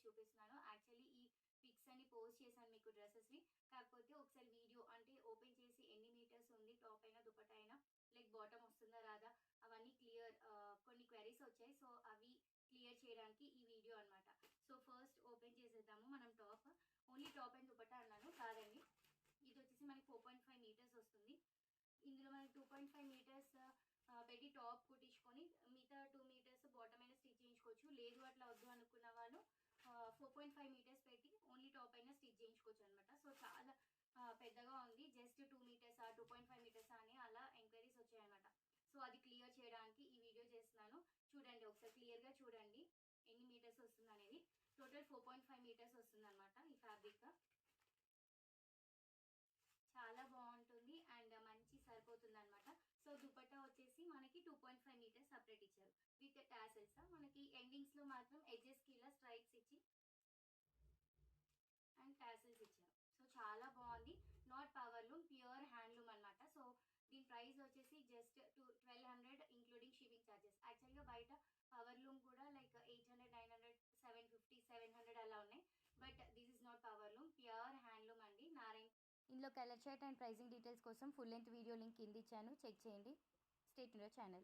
చూపిస్తున్నాను. యాక్చువల్లీ ఈ పిక్స్ అన్ని పోస్ట్ చేశాను మీకు డ్రెసెస్‌వి. కాకపోతే ఒకసారి వీడియో అంటే ఓపెన్ చేసి ఎన్ని మీటర్స్ ఉంది టాప్ అయినా, దుపట్టా అయినా, లైక్ బాటమ్ వస్తుందా రాదా అవన్నీ కొన్ని క్వెరీస్ వచ్చాయి. సో, అవి క్లియర్ చేయడానికి ఈ వీడియో అనమాట. సో, ఫస్ట్ ఓపెన్ చేసేద్దాము మనం top. Only top and dupatta అన్నాను కాదండి. ఇది వచ్చేసి మనకి 4.5 మీటర్స్ వస్తుంది. ఇందులో మనకి 2.5 మీటర్స్ పెట్టి టాప్ కుట్టించుకొని మిగతా 2 మీటర్స్ బాటమ్ అయినా స్టిచ్ చేయించుకోవచ్చు. లేదు అట్లా వద్దు అనుకున్న వాళ్ళు 4.5 మీటర్స్ పెట్టి ఓన్లీ టాప్ అయినా స్టిచ్ చేయించుకోవచ్చు అనమాట. సో, చాలా పెద్దగా ఉంది. జస్ట్ 2 మీటర్సా, 2.5 మీటర్సా అని అలా ఎంక్వైరీస్ వచ్చాయన్నమాట. సో, అది క్లియర్ చేయడానికి ఈ వీడియో చేస్తున్నాను. చూడండి ఒకసారి క్లియర్‌గా చూడండి. ఎన్ని మీటర్స్ వస్తుందనేది. టోటల్ 4.5 మీటర్స్ వస్తుందన్నమాట ఈ ఫ్యాబ్రిక్. చాలా బాగుంటుంది అండ్ మంచి సరిపోతుందన్నమాట. సో, దుపట్టా వచ్చేసి మనకి 2.5 మీటర్స్ సెపరేట్ ఇచ్చారు. With tassels. మనకి ఎండింగ్స్‌లో మాత్రం ఎడ్జెస్‌కి ఇలా స్ట్రైప్స్ ఇచ్చి అండ్ టాసెల్స్ ఇచ్చారు. సో, చాలా బాగుంది. నాట్ పవర్లూమ్, ప్యూర్ హ్యాండ్లూమ్ అనమాట. సో, దీని ప్రైస్ వచ్చేసి జస్ట్ 1200 ఇంక్లూడింగ్ షిప్పింగ్ ఛార్జెస్. యాక్చువల్‌గా బయట పవర్లూమ్ కూడా లైక్ 800, 900, 750, 700 అలా ఉన్నాయి. But this is not powerloom, pure handloom అండి. నారాయణ్ ఇందులో colour chart and pricing details కోసం ఫుల్ లెంత్ వీడియో లింక్ కింద ఇచ్చాను. చెక్ చేయండి. Stay tuned to channel.